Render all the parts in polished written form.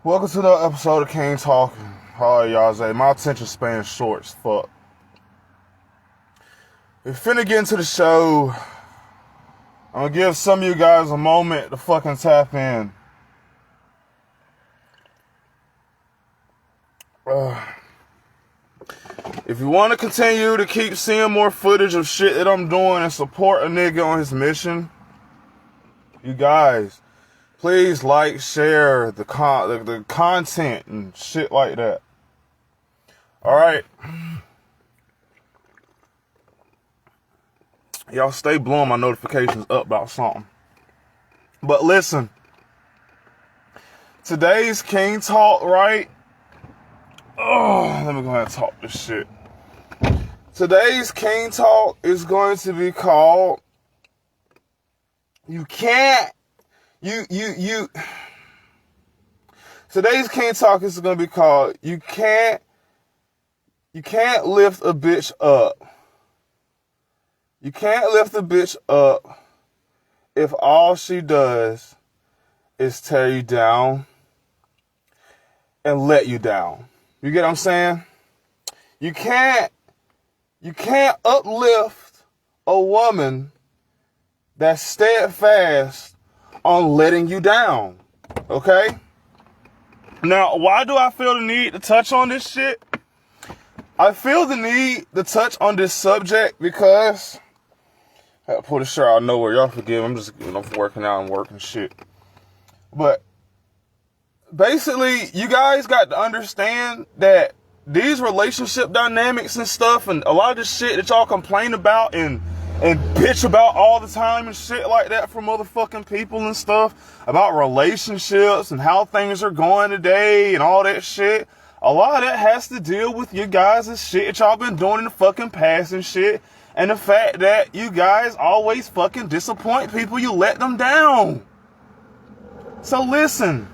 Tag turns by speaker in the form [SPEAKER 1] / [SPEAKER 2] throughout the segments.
[SPEAKER 1] Welcome to another episode of Kvng Talking. How are y'all today? My attention span short as fuck. We finna get into the show. I'm gonna give some of you guys a moment to fucking tap in. If you want to continue to keep seeing more footage of shit that I'm doing and support a nigga on his mission, you guys, please like, share the content and shit like that. Alright. Y'all stay blowing my notifications up about something. But listen. Today's King Talk, right? Oh, let me go ahead and talk this shit. Today's King Talk is going to be called Today's King Talk is going to be called You can't lift a bitch up. You can't lift a bitch up if all she does is tear you down and let you down. You get what I'm saying? You can't uplift a woman that's steadfast on letting you down. Okay? Now, why do I feel the need to touch on this shit? I feel the need to touch on this subject because I gotta pull this shirt out of nowhere. Y'all forgive me. I'm just working out and working shit. But basically, you guys got to understand that these relationship dynamics and stuff and a lot of this shit that y'all complain about and bitch about all the time and shit like that from motherfucking people and stuff about relationships and how things are going today and all that shit. A lot of that has to deal with you guys' shit that y'all been doing in the fucking past and shit. And the fact that you guys always fucking disappoint people, you let them down. So listen,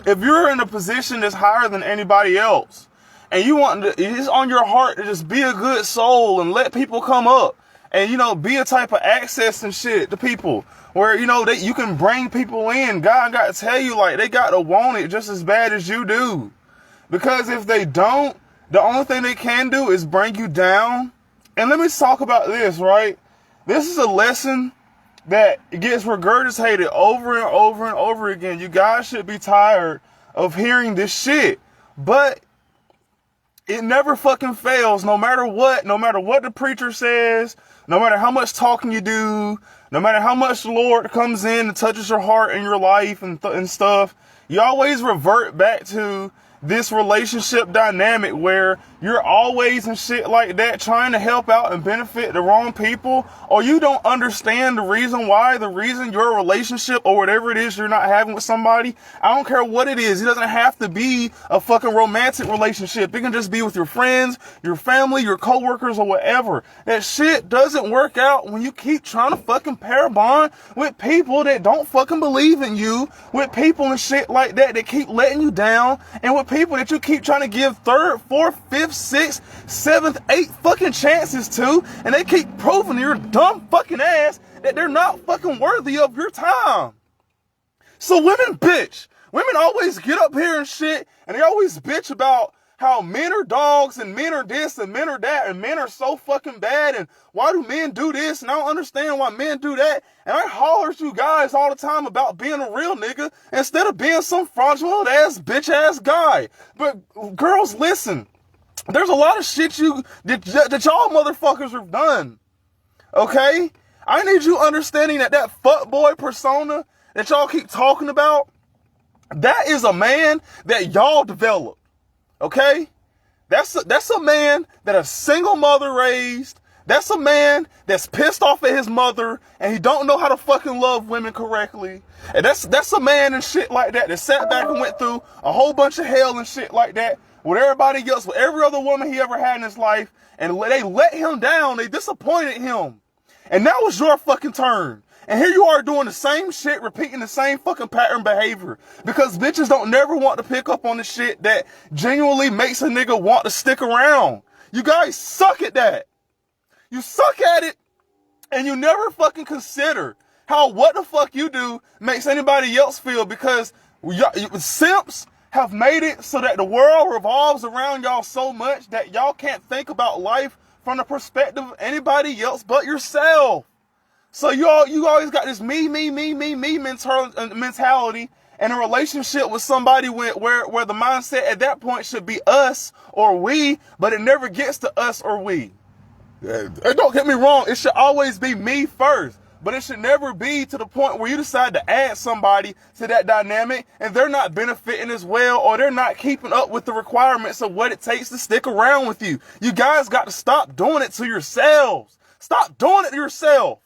[SPEAKER 1] if you're in a position that's higher than anybody else, and you want to, it's on your heart to just be a good soul and let people come up, and be a type of access and shit to people, where that you can bring people in. God got to tell you, like, they got to want it just as bad as you do, because if they don't, the only thing they can do is bring you down. And let me talk about this, right? This is a lesson that gets regurgitated over and over and over again. You guys should be tired of hearing this shit. But it never fucking fails, no matter what the preacher says, no matter how much talking you do, no matter how much the Lord comes in and touches your heart and your life and stuff, you always revert back to this relationship dynamic where you're always and shit like that trying to help out and benefit the wrong people, or you don't understand the reason your relationship or whatever it is you're not having with somebody. I don't care what it is. It doesn't have to be a fucking romantic relationship. It can just be with your friends, your family, your coworkers, or whatever. That shit doesn't work out when you keep trying to fucking pair bond with people that don't fucking believe in you, with people and shit like that keep letting you down, and with people that you keep trying to give third, fourth, fifth, sixth, seventh, eighth fucking chances to, and they keep proving to your dumb fucking ass that they're not fucking worthy of your time. So women bitch. Women always get up here and shit, and they always bitch about how men are dogs and men are this and men are that and men are so fucking bad and why do men do this and I don't understand why men do that. And I holler at you guys all the time about being a real nigga instead of being some fraudulent ass bitch ass guy. But girls, listen, there's a lot of shit that y'all motherfuckers have done. Okay? I need you understanding that fuckboy persona that y'all keep talking about, that is a man that y'all developed. Okay? That's a man that a single mother raised. That's a man that's pissed off at his mother and he don't know how to fucking love women correctly. And that's a man and shit like that sat back and went through a whole bunch of hell and shit like that with everybody else, with every other woman he ever had in his life, and they let him down. They disappointed him. And now it's your fucking turn. And here you are doing the same shit, repeating the same fucking pattern behavior. Because bitches don't never want to pick up on the shit that genuinely makes a nigga want to stick around. You guys suck at that. You suck at it, and you never fucking consider how what the fuck you do makes anybody else feel, because simps have made it so that the world revolves around y'all so much that y'all can't think about life from the perspective of anybody else but yourself. So you always got this me mentality, and a relationship with somebody where the mindset at that point should be us or we, but it never gets to us or we. And don't get me wrong, it should always be me first, but it should never be to the point where you decide to add somebody to that dynamic and they're not benefiting as well, or they're not keeping up with the requirements of what it takes to stick around with you. You guys got to stop doing it to yourselves. Stop doing it to yourself.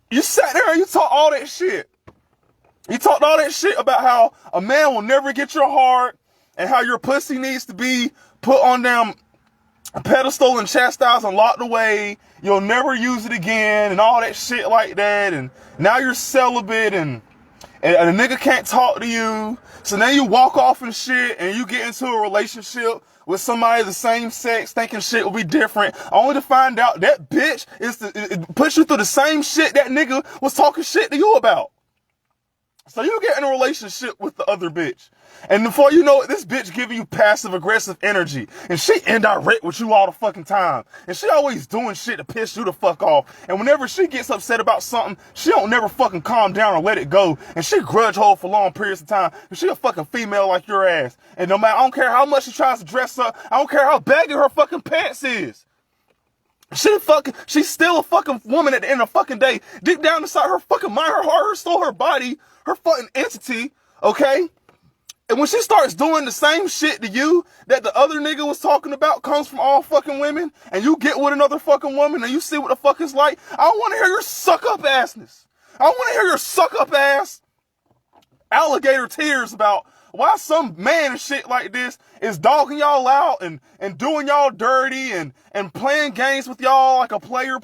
[SPEAKER 1] You sat there and you talked all that shit. You talked all that shit about how a man will never get your heart and how your pussy needs to be put on them pedestal and chastised and locked away. You'll never use it again and all that shit like that. And now you're celibate and a nigga can't talk to you. So now you walk off and shit and you get into a relationship with somebody of the same sex thinking shit will be different, only to find out that bitch it puts you through the same shit that nigga was talking shit to you about. So you get in a relationship with the other bitch. And before you know it, this bitch giving you passive aggressive energy. And she indirect with you all the fucking time. And she always doing shit to piss you the fuck off. And whenever she gets upset about something, she don't never fucking calm down or let it go. And she grudge hold for long periods of time. And she a fucking female like your ass. And no matter, I don't care how much she tries to dress up, I don't care how baggy her fucking pants is. She's still a fucking woman at the end of the fucking day. Deep down inside her fucking mind, her heart, her soul, her body, her fucking entity, okay? And when she starts doing the same shit to you that the other nigga was talking about comes from all fucking women, and you get with another fucking woman and you see what the fuck it's like, I don't want to hear your suck-up assness. I don't want to hear your suck-up ass alligator tears about why some man and shit like this is dogging y'all out and doing y'all dirty and playing games with y'all like a player,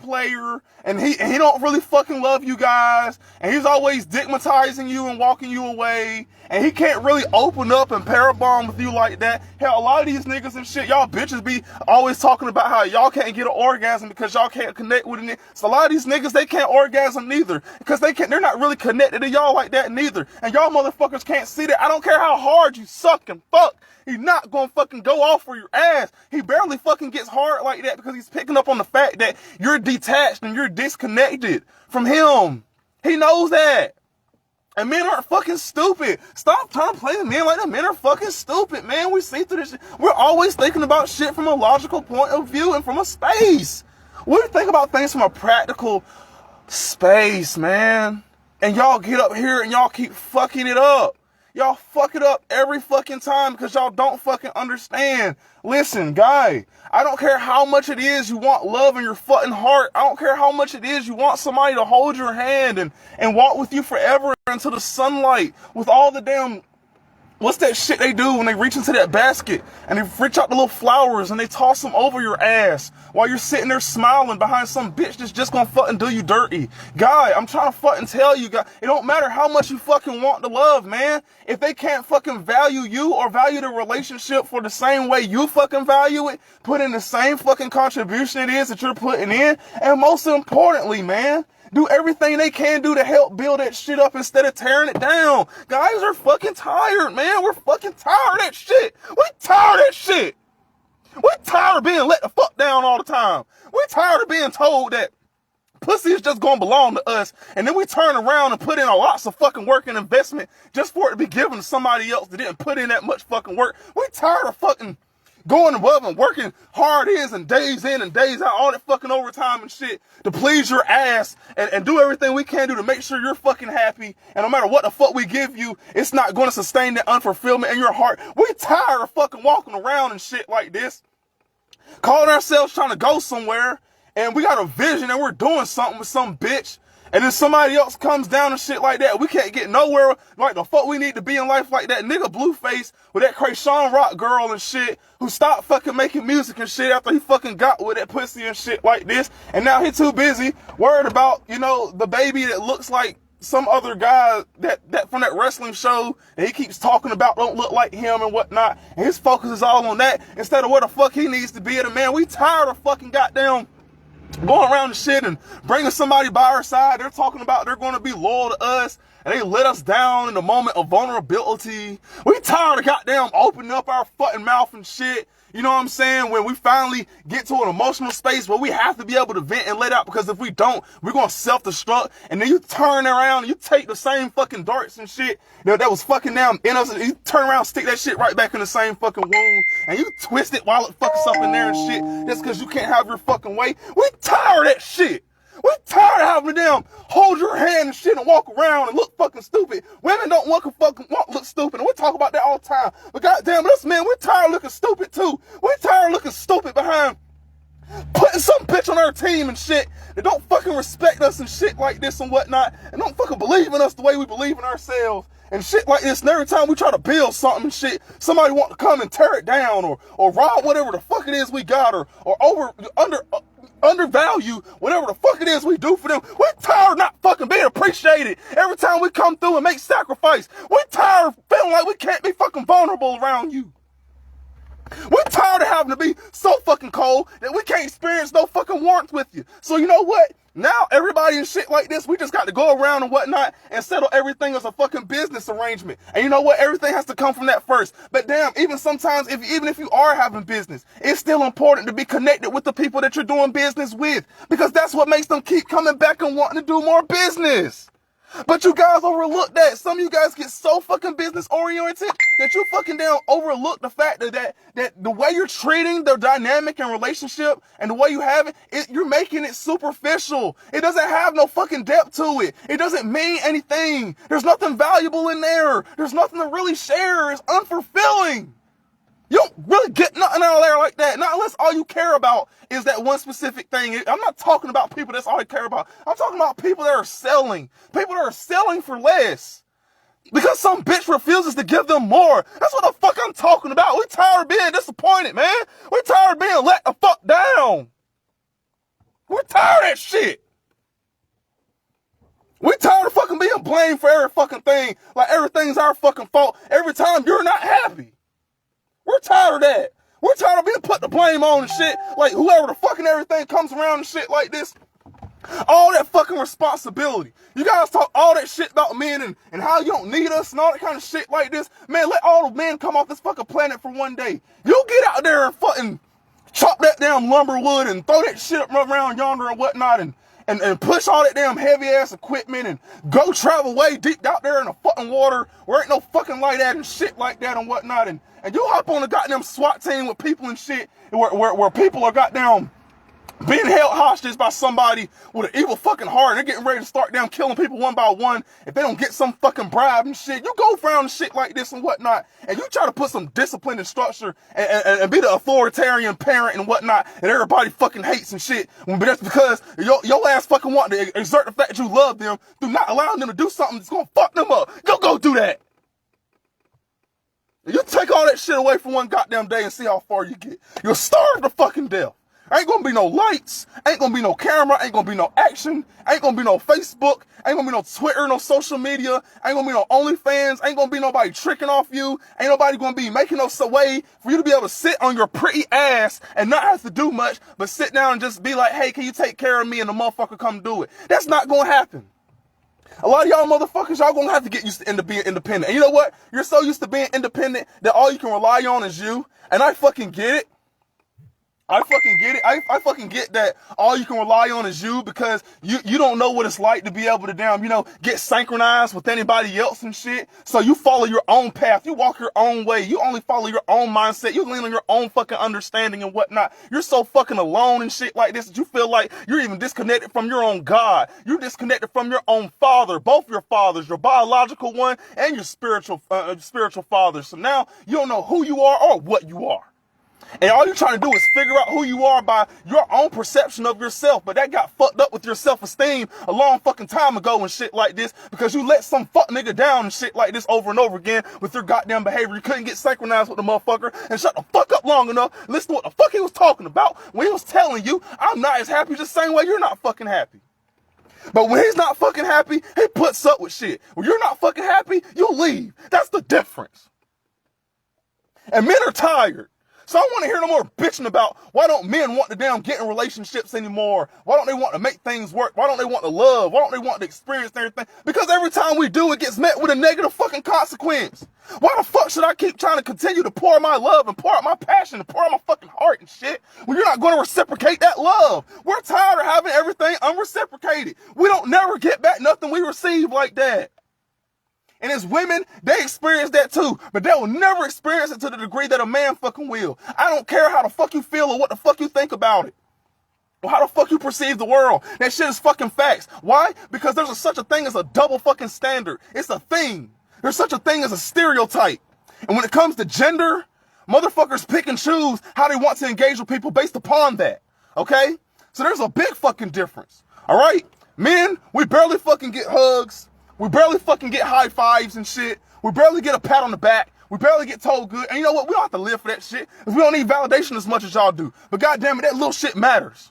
[SPEAKER 1] and he don't really fucking love you guys, and he's always stigmatizing you and walking you away, and he can't really open up and parabond with you like that. Hell, a lot of these niggas and shit, y'all bitches be always talking about how y'all can't get an orgasm because y'all can't connect with it. So a lot of these niggas, they can't orgasm neither because they're not really connected to y'all like that neither. And y'all motherfuckers can't see that. I don't care how hard you suck and fuck. He's not gonna fucking go off for your ass. He barely fucking gets hard like that because he's picking up on the fact that you're detached and you're disconnected from him. He knows that. And men aren't fucking stupid. Stop trying to play the men like that. Men are fucking stupid, man. We see through this shit. We're always thinking about shit from a logical point of view and from a space. We think about things from a practical space, man. And y'all get up here and y'all keep fucking it up. Y'all fuck it up every fucking time because y'all don't fucking understand. Listen, guy, I don't care how much it is you want love in your fucking heart. I don't care how much it is you want somebody to hold your hand and walk with you forever into the sunlight with all the damn, what's that shit they do when they reach into that basket and they reach out the little flowers and they toss them over your ass while you're sitting there smiling behind some bitch that's just gonna fucking do you dirty. Guy, I'm trying to fucking tell you, guy, it don't matter how much you fucking want the love, man. If they can't fucking value you or value the relationship for the same way you fucking value it, put in the same fucking contribution it is that you're putting in, and most importantly, man, do everything they can do to help build that shit up instead of tearing it down. Guys are fucking tired, man. We're fucking tired of that shit. We tired of that shit. We're tired of being let the fuck down all the time. We're tired of being told that pussy is just gonna belong to us, and then we turn around and put in a lots of fucking work and investment just for it to be given to somebody else that didn't put in that much fucking work. We're tired of fucking going above and working hard and days in and days out, all that fucking overtime and shit to please your ass and do everything we can do to make sure you're fucking happy. And no matter what the fuck we give you, it's not going to sustain that unfulfillment in your heart. We tired of fucking walking around and shit like this, calling ourselves trying to go somewhere, and we got a vision and we're doing something with some bitch, and then somebody else comes down and shit like that. We can't get nowhere like the fuck we need to be in life like that nigga Blueface with that Krayshawn Rock girl and shit who stopped fucking making music and shit after he fucking got with that pussy and shit like this. And now he too busy worried about, you know, the baby that looks like some other guy that from that wrestling show that he keeps talking about don't look like him and whatnot. And his focus is all on that instead of where the fuck he needs to be at. Man, we tired of fucking goddamn going around the shit and bringing somebody by our side. They're talking about they're going to be loyal to us. and they let us down in the moment of vulnerability. We tired of goddamn opening up our fucking mouth and shit. You know what I'm saying? When we finally get to an emotional space where we have to be able to vent and let out, because if we don't, we're going to self-destruct. And then you turn around and you take the same fucking darts and shit that was fucking down in us, and you turn around, stick that shit right back in the same fucking wound, and you twist it while it fucks up in there and shit, just because you can't have your fucking way. We tired of that shit. We're tired of having to damn hold your hand and shit and walk around and look fucking stupid. Women don't want to look stupid, and we talk about that all the time. But goddamn, us men, we're tired of looking stupid too. We're tired of looking stupid behind putting some bitch on our team and shit that don't fucking respect us and shit like this and whatnot, and don't fucking believe in us the way we believe in ourselves and shit like this. And every time we try to build something and shit, somebody want to come and tear it down or rob whatever the fuck it is we got, or undervalue whatever the fuck it is we do for them. We're tired of not fucking being appreciated every time we come through and make sacrifice. We're tired of feeling like we can't be fucking vulnerable around you. We're tired of having to be so fucking cold that we can't experience no fucking warmth with you. So you know what? Now everybody and shit like this, we just got to go around and whatnot and settle everything as a fucking business arrangement. And you know what? Everything has to come from that first. But damn, even sometimes, even if you are having business, it's still important to be connected with the people that you're doing business with, because that's what makes them keep coming back and wanting to do more business. But you guys overlook that. Some of you guys get so fucking business oriented that you fucking down overlook the fact that the way you're treating the dynamic and relationship and the way you have it, you're making it superficial. It doesn't have no fucking depth to it. It doesn't mean anything. There's nothing valuable in there. There's nothing to really share. It's unfulfilling. You don't really get nothing out of there like that. Not unless all you care about is that one specific thing. I'm not talking about people that's all they care about. I'm talking about people that are selling. People that are selling for less because some bitch refuses to give them more. That's what the fuck I'm talking about. We're tired of being disappointed, man. We're tired of being let the fuck down. We're tired of that shit. We're tired of fucking being blamed for every fucking thing. Like everything's our fucking fault every time you're not happy. We're tired of that. We're tired of being put the blame on and shit. Like whoever the fucking everything comes around and shit like this. All that fucking responsibility. You guys talk all that shit about men and how you don't need us and all that kind of shit like this. Man, let all the men come off this fucking planet for one day. You get out there and fucking chop that damn lumber wood and throw that shit up around yonder and whatnot and push all that damn heavy ass equipment and go travel way deep out there in the fucking water where ain't no fucking light at and shit like that and whatnot. And you hop on a goddamn SWAT team with people and shit where people are goddamn being held hostage by somebody with an evil fucking heart. They're getting ready to start down killing people one by one if they don't get some fucking bribe and shit. You go around and shit like this and whatnot, and you try to put some discipline and structure and be the authoritarian parent and whatnot that everybody fucking hates and shit. But that's because your ass fucking want to exert the fact that you love them through not allowing them to do something that's gonna fuck them up. Go do that. You take all that shit away for one goddamn day and see how far you get. You'll starve to fucking death. Ain't gonna be no lights, ain't gonna be no camera, ain't gonna be no action, ain't gonna be no Facebook, ain't gonna be no Twitter, no social media, ain't gonna be no OnlyFans, ain't gonna be nobody tricking off you, ain't nobody gonna be making no way for you to be able to sit on your pretty ass and not have to do much, but sit down and just be like, hey, can you take care of me? And the motherfucker come do it. That's not gonna happen. A lot of y'all motherfuckers, y'all gonna have to get used to being independent. And you know what? You're so used to being independent that all you can rely on is you. And I fucking get it. I fucking get it. I fucking get that all you can rely on is you because you don't know what it's like to be able to get synchronized with anybody else and shit. So you follow your own path. You walk your own way. You only follow your own mindset. You lean on your own fucking understanding and whatnot. You're so fucking alone and shit like this that you feel like you're even disconnected from your own God. You're disconnected from your own father, both your fathers, your biological one and your spiritual father. So now you don't know who you are or what you are. And all you're trying to do is figure out who you are by your own perception of yourself. But that got fucked up with your self-esteem a long fucking time ago and shit like this because you let some fuck nigga down and shit like this over and over again with your goddamn behavior. You couldn't get synchronized with the motherfucker and shut the fuck up long enough. Listen to what the fuck he was talking about when he was telling you, I'm not as happy the same way you're not fucking happy. But when he's not fucking happy, he puts up with shit. When you're not fucking happy, you leave. That's the difference. And men are tired So I don't want to hear no more bitching about why don't men want to damn get in relationships anymore? Why don't they want to make things work? Why don't they want to love? Why don't they want to experience everything? Because every time we do, it gets met with a negative fucking consequence. Why the fuck should I keep trying to continue to pour my love and pour out my passion and pour out my fucking heart and shit when you're not going to reciprocate that love? We're tired of having everything unreciprocated. We don't never get back nothing we receive like that. And as women, they experience that too, but they will never experience it to the degree that a man fucking will. I don't care how the fuck you feel or what the fuck you think about it, or how the fuck you perceive the world. That shit is fucking facts. Why? Because there's such a thing as a double fucking standard. It's a thing. There's such a thing as a stereotype. And when it comes to gender, motherfuckers pick and choose how they want to engage with people based upon that. Okay? So there's a big fucking difference. All right? Men, we barely fucking get hugs. We barely fucking get high fives and shit. We barely get a pat on the back. We barely get told good. And you know what? We don't have to live for that shit. Because we don't need validation as much as y'all do. But goddamn it, that little shit matters.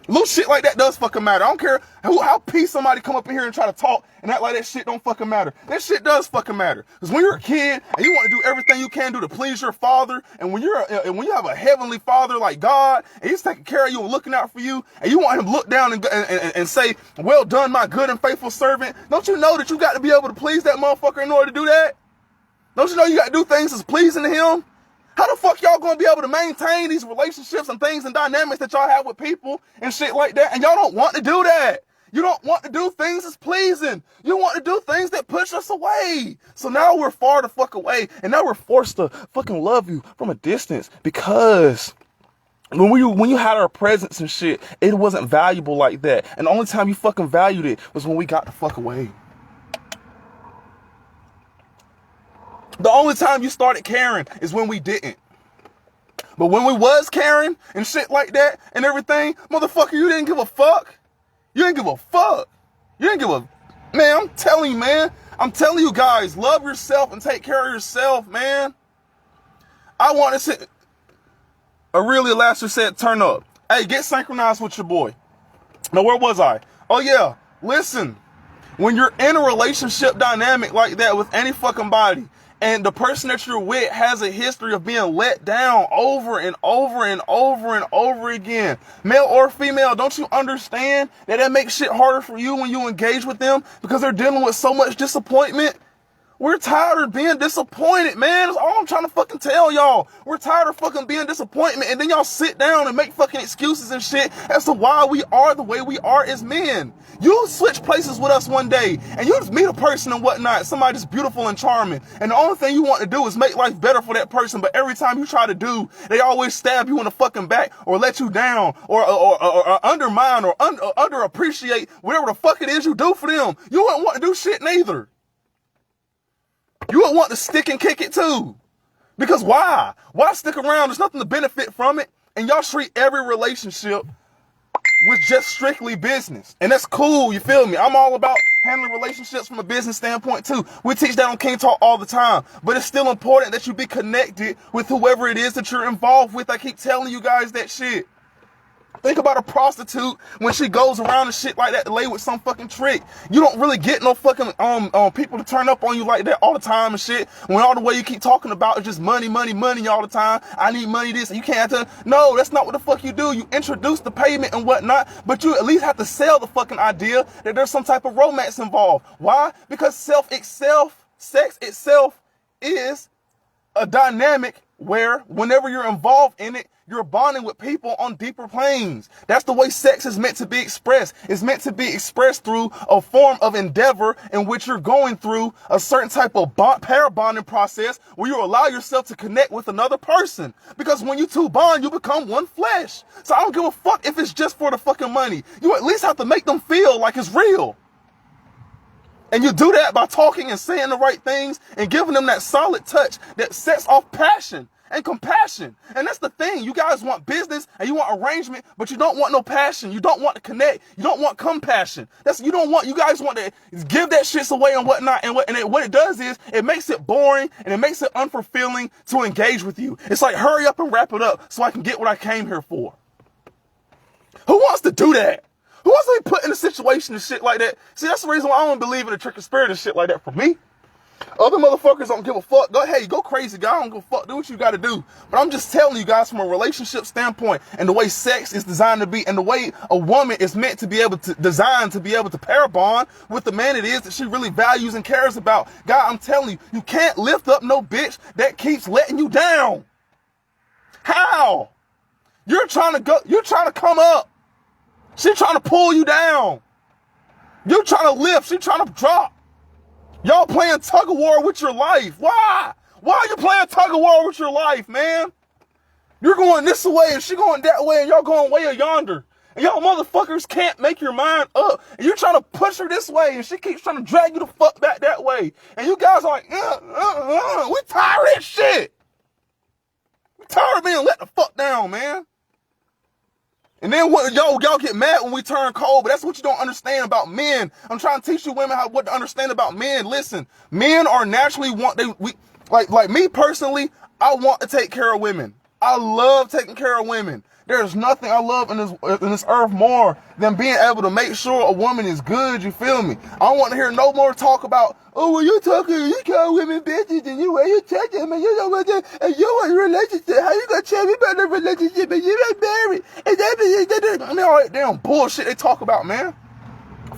[SPEAKER 1] Little shit like that does fucking matter. I don't care how peace somebody come up in here and try to talk and act like that shit don't fucking matter. That shit does fucking matter. Because when you're a kid and you want to do everything you can do to please your father, and when you have a heavenly father like God, and he's taking care of you and looking out for you, and you want him to look down and say, well done, my good and faithful servant, don't you know that you got to be able to please that motherfucker in order to do that? Don't you know you got to do things that's pleasing to him? How the fuck y'all gonna be able to maintain these relationships and things and dynamics that y'all have with people and shit like that? And y'all don't want to do that. You don't want to do things that's pleasing. You want to do things that push us away. So now we're far the fuck away. And now we're forced to fucking love you from a distance because when you had our presence and shit, it wasn't valuable like that. And the only time you fucking valued it was when we got the fuck away. The only time you started caring is when we didn't. But when we was caring and shit like that and everything, motherfucker, you didn't give a fuck. You didn't give a fuck. You didn't give a... Man, I'm telling you, man. I'm telling you guys, love yourself and take care of yourself, man. I want to say... Aurelia Lasser said, turn up. Hey, get synchronized with your boy. Now, where was I? Oh, yeah. Listen. When you're in a relationship dynamic like that with any fucking body, and the person that you're with has a history of being let down over and over and over and over again, male or female, don't you understand that makes shit harder for you when you engage with them because they're dealing with so much disappointment? We're tired of being disappointed, man. That's all I'm trying to fucking tell y'all. We're tired of fucking being disappointment, and then y'all sit down and make fucking excuses and shit as to why we are the way we are as men. You switch places with us one day, and you just meet a person and whatnot, somebody that's beautiful and charming, and the only thing you want to do is make life better for that person, but every time you try to do, they always stab you in the fucking back, or let you down, or undermine, or underappreciate whatever the fuck it is you do for them. You wouldn't want to do shit neither. You would want to stick and kick it too. Because why? Why stick around? There's nothing to benefit from it. And y'all treat every relationship with just strictly business. And that's cool, you feel me? I'm all about handling relationships from a business standpoint too. We teach that on King Talk all the time. But it's still important that you be connected with whoever it is that you're involved with. I keep telling you guys that shit. Think about a prostitute when she goes around and shit like that to lay with some fucking trick. You don't really get no fucking people to turn up on you like that all the time and shit. When all the way you keep talking about is just money, money, money all the time. I need money this and you can't tell. No, that's not what the fuck you do. You introduce the payment and whatnot, but you at least have to sell the fucking idea that there's some type of romance involved. Why? Because sex itself is a dynamic where whenever you're involved in it, you're bonding with people on deeper planes. That's the way sex is meant to be expressed. It's meant to be expressed through a form of endeavor in which you're going through a certain type of pair bonding process where you allow yourself to connect with another person. Because when you two bond, you become one flesh. So I don't give a fuck if it's just for the fucking money. You at least have to make them feel like it's real. And you do that by talking and saying the right things and giving them that solid touch that sets off passion and compassion. And that's the thing. You guys want business and you want arrangement, but you don't want no passion. You don't want to connect. You don't want compassion. You guys want to give that shit away and whatnot. And what it does is it makes it boring and it makes it unfulfilling to engage with you. It's like, hurry up and wrap it up so I can get what I came here for. Who wants to do that? Who wants to be put in a situation and shit like that? See, that's the reason why I don't believe in the trick of spirit and shit like that for me. Other motherfuckers don't give a fuck. Go crazy, guy. I don't give a fuck. Do what you gotta do. But I'm just telling you guys from a relationship standpoint and the way sex is designed to be and the way a woman is meant to be able to design to be able to pair bond with the man it is that she really values and cares about. God, I'm telling you, you can't lift up no bitch that keeps letting you down. How? You're trying to come up. She's trying to pull you down. You're trying to lift. She's trying to drop. Y'all playing tug of war with your life. Why? Why are you playing tug of war with your life, man? You're going this way and she going that way and y'all going way yonder. And y'all motherfuckers can't make your mind up. And you're trying to push her this way and she keeps trying to drag you the fuck back that way. And you guys are like, we tired of that shit. We tired of being let the fuck down, man. And then y'all get mad when we turn cold, but that's what you don't understand about men. I'm trying to teach you women what to understand about men. Listen, men are naturally like me personally, I want to take care of women. I love taking care of women. There's nothing I love in this earth more than being able to make sure a woman is good, you feel me? I don't want to hear no more talk about, oh, well, you call women bitches and you touch them and you know what and you want a relationship. How you gonna tell me about a relationship and you ain't married? And I mean, all that damn bullshit they talk about, man.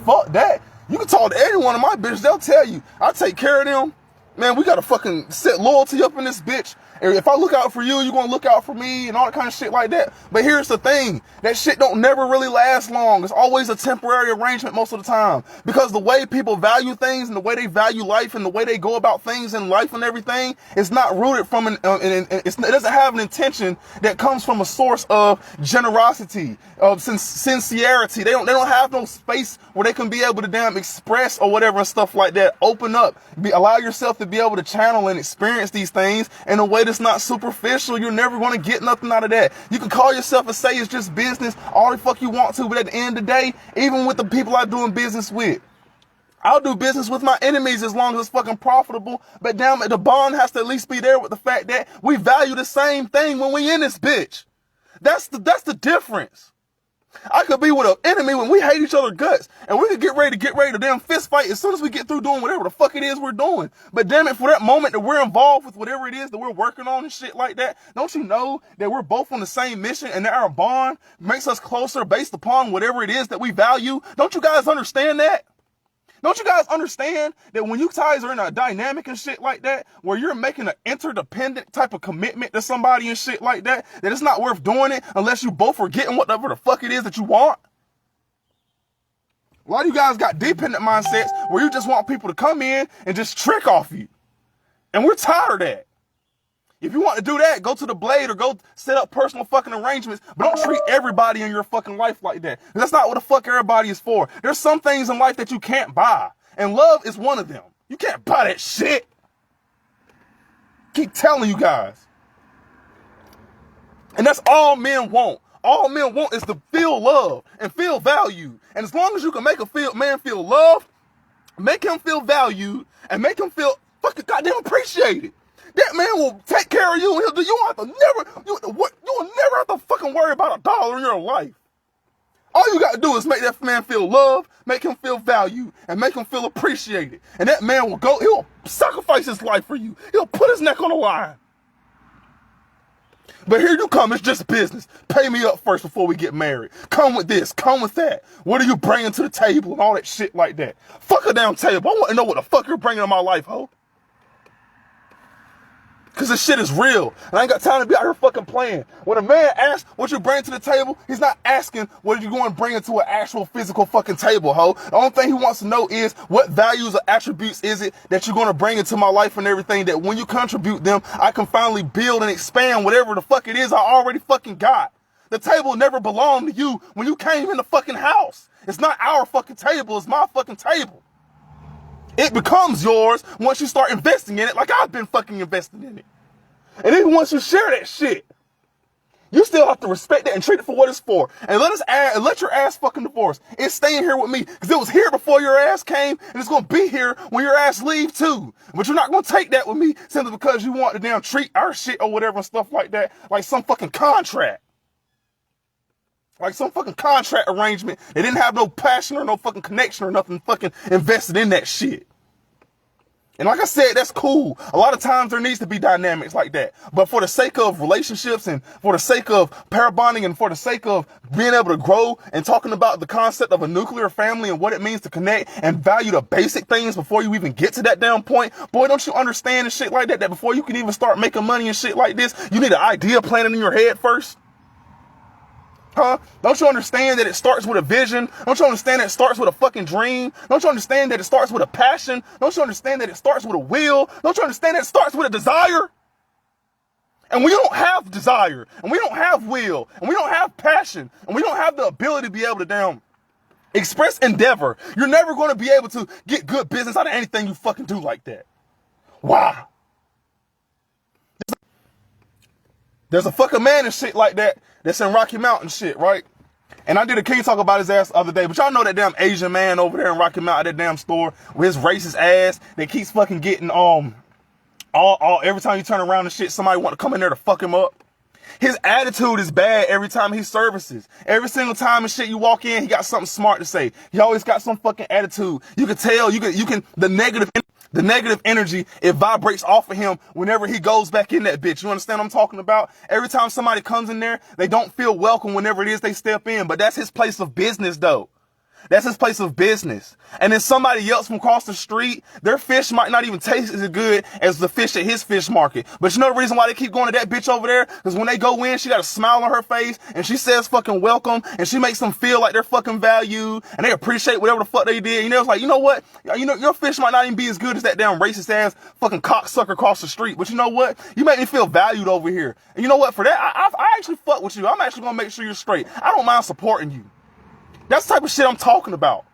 [SPEAKER 1] Fuck that. You can talk to any one of my bitches, they'll tell you, I take care of them. Man, we gotta fucking set loyalty up in this bitch. And if I look out for you, you're gonna look out for me and all that kind of shit like that. But here's the thing, that shit don't never really last long. It's always a temporary arrangement most of the time. Because the way people value things and the way they value life and the way they go about things in life and everything is not rooted from it doesn't have an intention that comes from a source of generosity, of sincerity. They don't have no space where they can be able to damn express or whatever and stuff like that. Open up, allow yourself to be able to channel and experience these things in a way that's not superficial. You're never going to get nothing out of that. You can call yourself and say it's just business all the fuck you want to, but at the end of the day, even with the people I'm doing business with, I'll do business with my enemies as long as it's fucking profitable. But damn it, the bond has to at least be there with the fact that we value the same thing when we in this bitch. That's the difference. I could be with an enemy when we hate each other guts and we could get ready to damn fist fight as soon as we get through doing whatever the fuck it is we're doing. But damn it, for that moment that we're involved with whatever it is that we're working on and shit like that, don't you know that we're both on the same mission and that our bond makes us closer based upon whatever it is that we value? Don't you guys understand that? Don't you guys understand that when you guys are in a dynamic and shit like that, where you're making an interdependent type of commitment to somebody and shit like that, that it's not worth doing it unless you both are getting whatever the fuck it is that you want? A lot of you guys got dependent mindsets where you just want people to come in and just trick off you. And we're tired of that. If you want to do that, go to the Blade or go set up personal fucking arrangements, but don't treat everybody in your fucking life like that. That's not what the fuck everybody is for. There's some things in life that you can't buy, and love is one of them. You can't buy that shit. Keep telling you guys. And that's all men want. All men want is to feel love and feel valued. And as long as you can make a man feel loved, make him feel valued, and make him feel fucking goddamn appreciated, that man will take care of you, and you will never have to fucking worry about a dollar in your life. All you got to do is make that man feel loved, make him feel valued, and make him feel appreciated. And that man he'll sacrifice his life for you. He'll put his neck on the line. But here you come, it's just business. Pay me up first before we get married. Come with this, come with that. What are you bringing to the table and all that shit like that? Fuck a damn table. I want to know what the fuck you're bringing to my life, ho. Because this shit is real. And I ain't got time to be out here fucking playing. When a man asks what you bring to the table, he's not asking what you going to bring into an actual physical fucking table, ho. The only thing he wants to know is what values or attributes is it that you're going to bring into my life and everything, that when you contribute them, I can finally build and expand whatever the fuck it is I already fucking got. The table never belonged to you when you came in the fucking house. It's not our fucking table, it's my fucking table. It becomes yours once you start investing in it like I've been fucking investing in it. And even once you share that shit, you still have to respect that and treat it for what it's for. And let your ass fucking divorce. It's staying here with me because it was here before your ass came, and it's going to be here when your ass leave too. But you're not going to take that with me simply because you want to damn treat our shit or whatever and stuff like that like some fucking contract. Like some fucking contract arrangement. They didn't have no passion or no fucking connection or nothing fucking invested in that shit. And like I said, that's cool. A lot of times there needs to be dynamics like that. But for the sake of relationships and for the sake of pair bonding and for the sake of being able to grow and talking about the concept of a nuclear family and what it means to connect and value the basic things before you even get to that damn point, boy, don't you understand and shit like that, that before you can even start making money and shit like this, you need an idea planted in your head first? Huh? Don't you understand that it starts with a vision? Don't you understand that it starts with a fucking dream? Don't you understand that it starts with a passion? Don't you understand that it starts with a will? Don't you understand that it starts with a desire? And we don't have desire, and we don't have will, and we don't have passion, and we don't have the ability to be able to express endeavor. You're never going to be able to get good business out of anything you fucking do like that. Wow. There's a fucking man and shit like that that's in Rocky Mountain shit, right? And I did a King talk about his ass the other day, but y'all know that damn Asian man over there in Rocky Mountain, that damn store with his racist ass that keeps fucking getting, every time you turn around and shit, somebody want to come in there to fuck him up. His attitude is bad every time he services. Every single time and shit you walk in, he got something smart to say. He always got some fucking attitude. You can tell, the negative energy, it vibrates off of him whenever he goes back in that bitch. You understand what I'm talking about? Every time somebody comes in there, they don't feel welcome whenever it is they step in. But that's his place of business, though. That's his place of business. And then somebody else from across the street, their fish might not even taste as good as the fish at his fish market. But you know the reason why they keep going to that bitch over there? Because when they go in, she got a smile on her face and she says fucking welcome and she makes them feel like they're fucking valued and they appreciate whatever the fuck they did. You know, it's like, you know what? You know, your fish might not even be as good as that damn racist ass fucking cocksucker across the street. But you know what? You make me feel valued over here. And you know what? For that, I actually fuck with you. I'm actually going to make sure you're straight. I don't mind supporting you. That's the type of shit I'm talking about.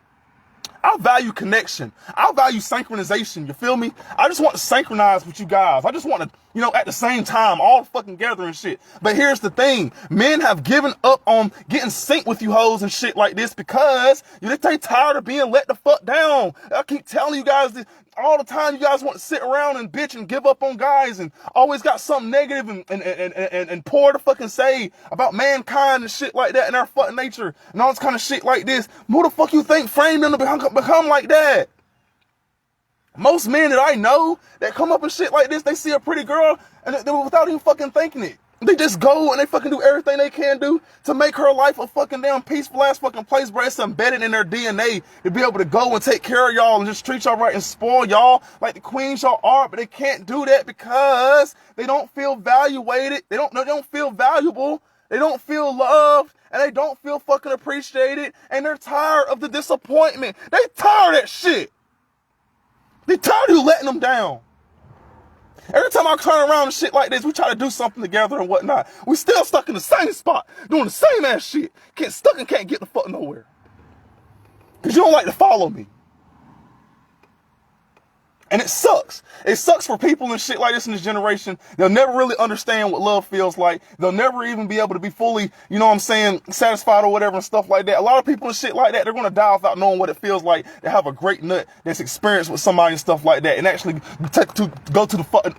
[SPEAKER 1] I value connection. I value synchronization. You feel me? I just want to synchronize with you guys. I just want to, at the same time, all fucking together and shit. But here's the thing. Men have given up on getting synced with you hoes and shit like this because they tired of being let the fuck down. I keep telling you guys this all the time. You guys want to sit around and bitch and give up on guys and always got something negative and poor to fucking say about mankind and shit like that and our fucking nature and all this kind of shit like this. Who the fuck you think framed them to become like that? Most men that I know that come up and shit like this, they see a pretty girl and they without even fucking thinking it. They just go and they fucking do everything they can do to make her life a fucking damn peaceful ass fucking place, bro. It's embedded in their DNA to be able to go and take care of y'all and just treat y'all right and spoil y'all like the queens y'all are. But they can't do that because they don't feel evaluated. They don't feel valuable. They don't feel loved. And they don't feel fucking appreciated. And they're tired of the disappointment. They tired of that shit. They tired of you letting them down. Every time I turn around and shit like this, we try to do something together and whatnot. We still stuck in the same spot, doing the same ass shit. Can't get the fuck nowhere. Because you don't like to follow me. And it sucks. It sucks for people and shit like this in this generation. They'll never really understand what love feels like. They'll never even be able to be fully, satisfied or whatever and stuff like that. A lot of people and shit like that, they're going to die without knowing what it feels like to have a great nut that's experienced with somebody and stuff like that and actually go to the fucking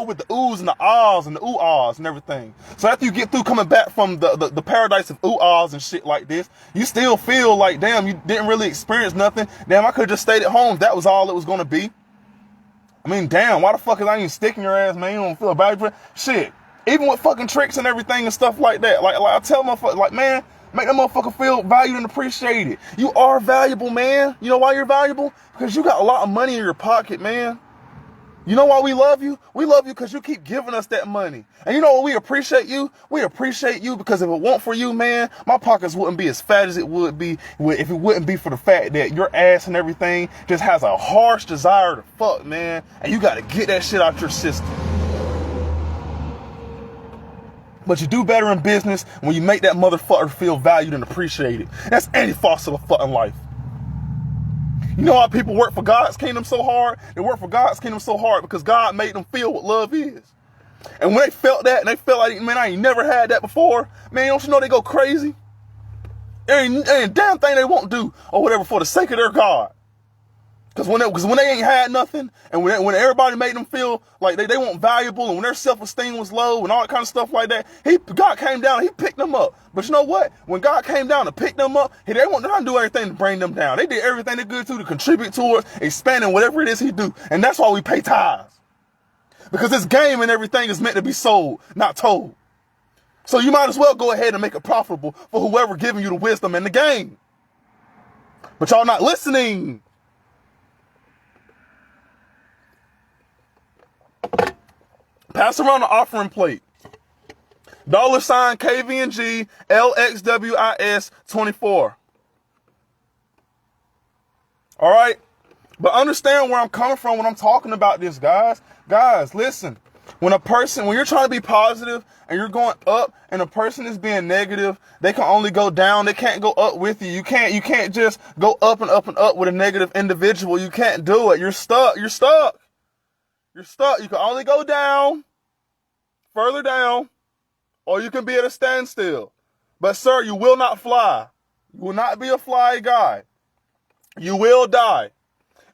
[SPEAKER 1] with the oohs and the ahs and the ooh-ahs and everything. So after you get through coming back from the paradise of ooh-ahs and shit like this, you still feel like, damn, you didn't really experience nothing. Damn, I could have just stayed at home. That was all it was going to be. I mean, damn, why the fuck is I even sticking your ass, man? You don't feel bad for shit. Even with fucking tricks and everything and stuff like that. Like I tell motherfuckers, like, man, make that motherfucker feel valued and appreciated. You are valuable, man. You know why you're valuable? Because you got a lot of money in your pocket, man. You know why we love you? We love you because you keep giving us that money. And you know what we appreciate you? We appreciate you because if it weren't for you, man, my pockets wouldn't be as fat as it would be if it wouldn't be for the fact that your ass and everything just has a harsh desire to fuck, man. And you got to get that shit out your system. But you do better in business when you make that motherfucker feel valued and appreciated. That's any fossil of fucking life. You know why people work for God's kingdom so hard? They work for God's kingdom so hard because God made them feel what love is. And when they felt that and they felt like, man, I ain't never had that before, man, don't you know they go crazy? There ain't a damn thing they won't do or whatever for the sake of their God. Because when they ain't had nothing, and when everybody made them feel like they weren't valuable, and when their self-esteem was low and all that kind of stuff like that, God came down and he picked them up. But you know what? When God came down to pick them up, they weren't trying to do everything to bring them down. They did everything they could to contribute towards expanding whatever it is he do. And that's why we pay tithes. Because this game and everything is meant to be sold, not told. So you might as well go ahead and make it profitable for whoever giving you the wisdom in the game. But y'all not listening. Pass around the offering plate. $Kvng LXWIS 24. All right? But understand where I'm coming from when I'm talking about this, guys. Guys, listen. When you're trying to be positive and you're going up and a person is being negative, they can only go down. They can't go up with you. You can't just go up and up and up with a negative individual. You can't do it. You're stuck. You're stuck. You're stuck. You can only go down, further down, or you can be at a standstill. But sir, you will not fly. You will not be a fly guy. You will die.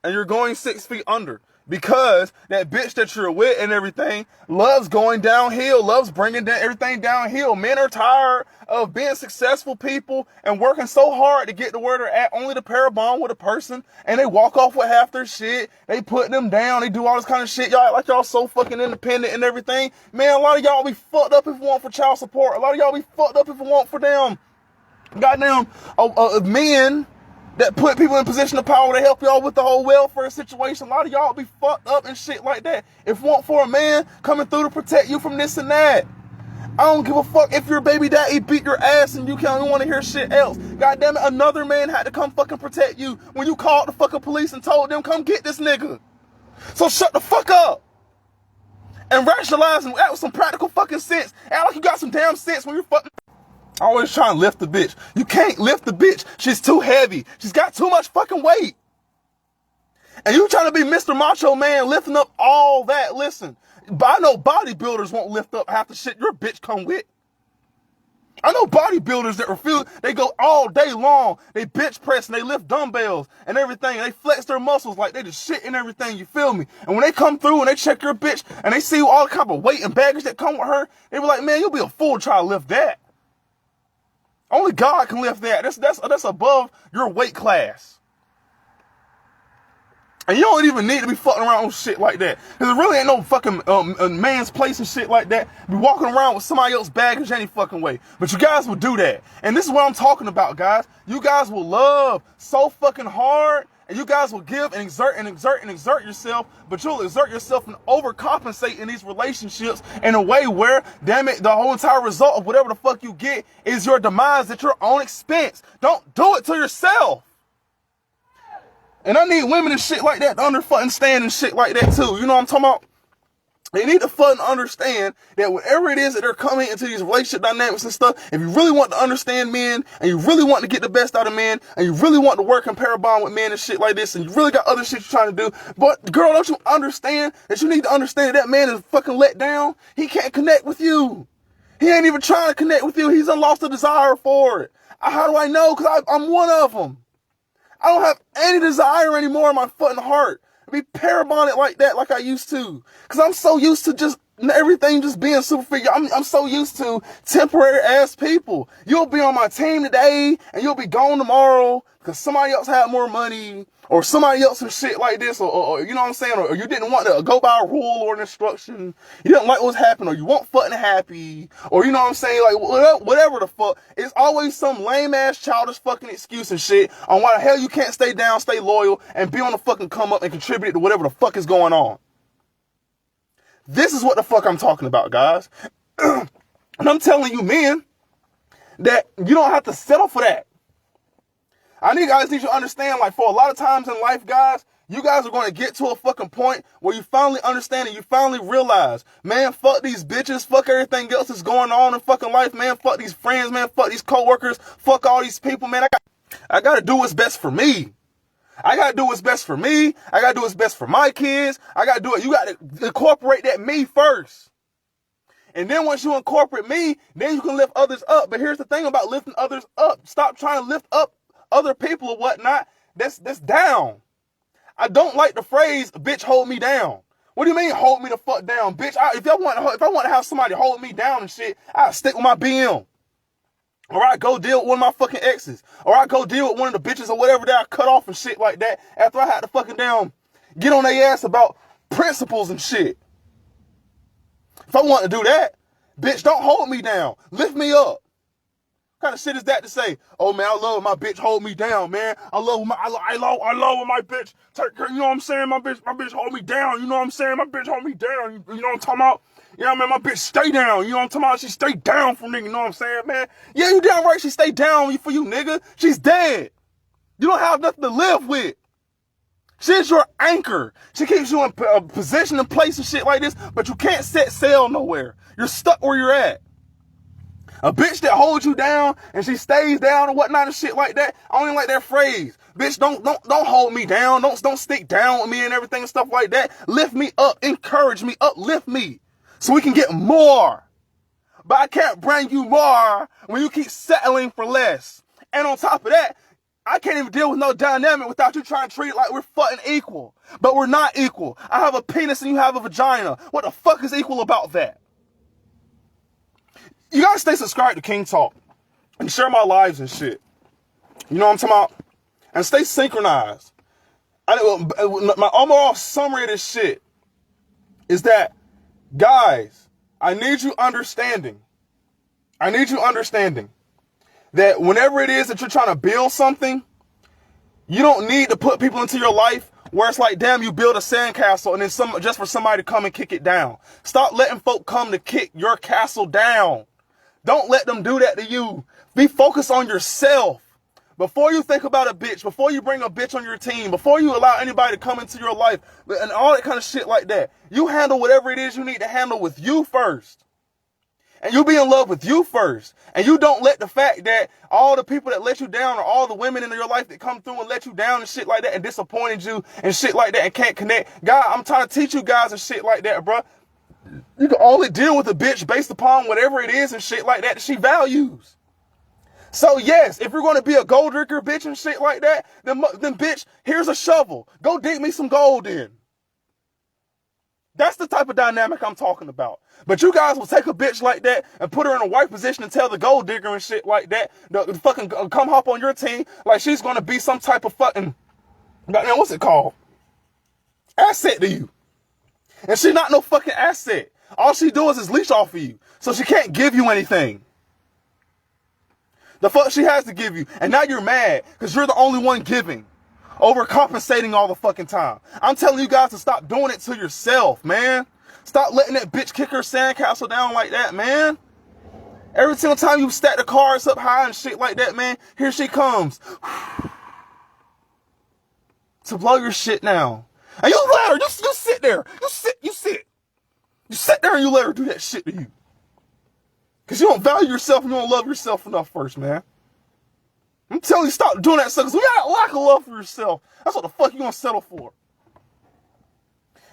[SPEAKER 1] And you're going 6 feet under. Because that bitch that you're with and everything loves going downhill, loves bringing everything downhill. Men are tired of being successful people and working so hard to get to where they're at, only to pair a bond with a person, and they walk off with half their shit. They put them down. They do all this kind of shit. Y'all act like y'all so fucking independent and everything. Man, a lot of y'all be fucked up if it want for child support. A lot of y'all be fucked up if it want for them goddamn men that put people in position of power to help y'all with the whole welfare situation. A lot of y'all be fucked up and shit like that. If want for a man coming through to protect you from this and that. I don't give a fuck if your baby daddy beat your ass and you can't want to hear shit else. God damn it, another man had to come fucking protect you when you called the fucking police and told them, come get this nigga. So shut the fuck up. And rationalize and act with some practical fucking sense. Act like you got some damn sense when you're fucking always trying to lift the bitch. You can't lift the bitch. She's too heavy. She's got too much fucking weight. And you trying to be Mr. Macho Man lifting up all that. Listen, I know bodybuilders won't lift up half the shit your bitch come with. I know bodybuilders that refuse. They go all day long. They bench press and they lift dumbbells and everything. And they flex their muscles like they just shit and everything. You feel me? And when they come through and they check your bitch and they see all the kind of weight and baggage that come with her, they be like, man, you'll be a fool to try to lift that. Only God can lift that. That's above your weight class. And you don't even need to be fucking around with shit like that. Because there really ain't no fucking man's place and shit like that. Be walking around with somebody else's baggage any fucking way. But you guys will do that. And this is what I'm talking about, guys. You guys will love so fucking hard. And you guys will give and exert yourself, but you'll exert yourself and overcompensate in these relationships in a way where, damn it, the whole entire result of whatever the fuck you get is your demise at your own expense. Don't do it to yourself. And I need women and shit like that to understand and shit like that too. You know what I'm talking about? They need to fucking understand that whatever it is that they're coming into these relationship dynamics and stuff, if you really want to understand men, and you really want to get the best out of men, and you really want to work and pair a bond with men and shit like this, and you really got other shit you're trying to do, but girl, don't you understand that you need to understand that man is fucking let down? He can't connect with you. He ain't even trying to connect with you. He's lost the desire for it. How do I know? Because I'm one of them. I don't have any desire anymore in my fucking heart to be parabolic like that like I used to. Because I'm so used to just everything just being superficial. I'm so used to temporary ass people. You'll be on my team today and you'll be gone tomorrow because somebody else had more money or somebody else and shit like this, or you know what I'm saying, or you didn't want to go by a rule or an instruction, you didn't like what's happening, or you weren't fucking happy, or you know what I'm saying, like whatever the fuck. It's always some lame ass childish fucking excuse and shit on why the hell you can't stay down, stay loyal, and be on the fucking come up and contribute to whatever the fuck is going on. This is what the fuck I'm talking about, guys. And I'm telling you, men, that you don't have to settle for that. You guys need to understand, like, for a lot of times in life, guys, you guys are going to get to a fucking point where you finally understand and you finally realize, man, fuck these bitches, fuck everything else that's going on in fucking life, man, fuck these friends, man, fuck these coworkers, fuck all these people, man. I got to do what's best for me. I got to do what's best for me. I got to do what's best for my kids. I got to do it. You got to incorporate that me first. And then once you incorporate me, then you can lift others up. But here's the thing about lifting others up. Stop trying to lift up other people or whatnot. That's down. I don't like the phrase, bitch, hold me down. What do you mean, hold me the fuck down? Bitch, if I want to have somebody hold me down and shit, I'll stick with my BM. Or I go deal with one of my fucking exes. Or I go deal with one of the bitches or whatever that I cut off and shit like that after I had to fucking down get on their ass about principles and shit. If I want to do that, bitch, don't hold me down. Lift me up. What kind of shit is that to say? Oh man, I love when my bitch hold me down, man. I love when my bitch you know what I'm saying? My bitch hold me down. You know what I'm saying? My bitch hold me down. You know what I'm talking about? Yeah, man, my bitch stay down. You know what I'm talking about? She stay down for nigga. You know what I'm saying, man? Yeah, you damn right she stay down for you, nigga. She's dead. You don't have nothing to live with. She's your anchor. She keeps you in a position and place and shit like this, but you can't set sail nowhere. You're stuck where you're at. A bitch that holds you down and she stays down and whatnot and shit like that. I don't even like that phrase. Bitch, don't hold me down. Don't stick down with me and everything and stuff like that. Lift me up, encourage me, uplift me so we can get more. But I can't bring you more when you keep settling for less. And on top of that, I can't even deal with no dynamic without you trying to treat it like we're fucking equal. But we're not equal. I have a penis and you have a vagina. What the fuck is equal about that? You gotta stay subscribed to King Talk and share my lives and shit. You know what I'm talking about? And stay synchronized. My overall summary of this shit is that, guys, I need you understanding that whenever it is that you're trying to build something, you don't need to put people into your life where it's like, damn, you build a sandcastle and then just for somebody to come and kick it down. Stop letting folk come to kick your castle down. Don't let them do that to you. Be focused on yourself. Before you think about a bitch, before you bring a bitch on your team, before you allow anybody to come into your life and all that kind of shit like that, you handle whatever it is you need to handle with you first. And you be in love with you first. And you don't let the fact that all the people that let you down or all the women in your life that come through and let you down and shit like that and disappointed you and shit like that and can't connect. God, I'm trying to teach you guys and shit like that, bro. You can only deal with a bitch based upon whatever it is and shit like that she values. So yes, if you're going to be a gold digger bitch and shit like that, then bitch, here's a shovel. Go dig me some gold in. That's the type of dynamic I'm talking about. But you guys will take a bitch like that and put her in a white position and tell the gold digger and shit like that to fucking come hop on your team like she's going to be some type of fucking, what's it called? Asset to you. And she not no fucking asset. All she does is leech off of you. So she can't give you anything. The fuck she has to give you. And now you're mad because you're the only one giving. Overcompensating all the fucking time. I'm telling you guys to stop doing it to yourself, man. Stop letting that bitch kick her sandcastle down like that, man. Every single time you stack the cards up high and shit like that, man, here she comes. To blow your shit down. And you let her, you sit there. You sit there and you let her do that shit to you. Because you don't value yourself and you don't love yourself enough first, man. I'm telling you, stop doing that stuff. Because when you got a lack of love for yourself, that's what the fuck you gonna settle for.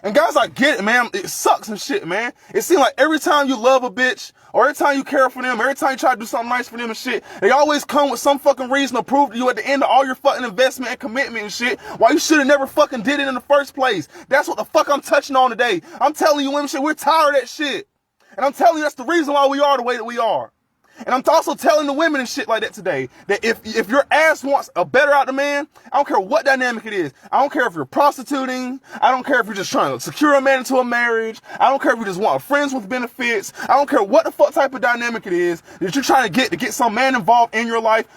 [SPEAKER 1] And guys, I get it, man. It sucks and shit, man. It seems like every time you love a bitch, or every time you care for them, every time you try to do something nice for them and shit, they always come with some fucking reason to prove to you at the end of all your fucking investment and commitment and shit why you should have never fucking did it in the first place. That's what the fuck I'm touching on today. I'm telling you women shit, we're tired of that shit. And I'm telling you that's the reason why we are the way that we are. And I'm also telling the women and shit like that today, that if your ass wants a better out the man, I don't care what dynamic it is. I don't care if you're prostituting. I don't care if you're just trying to secure a man into a marriage. I don't care if you just want friends with benefits. I don't care what the fuck type of dynamic it is that you're trying to get some man involved in your life.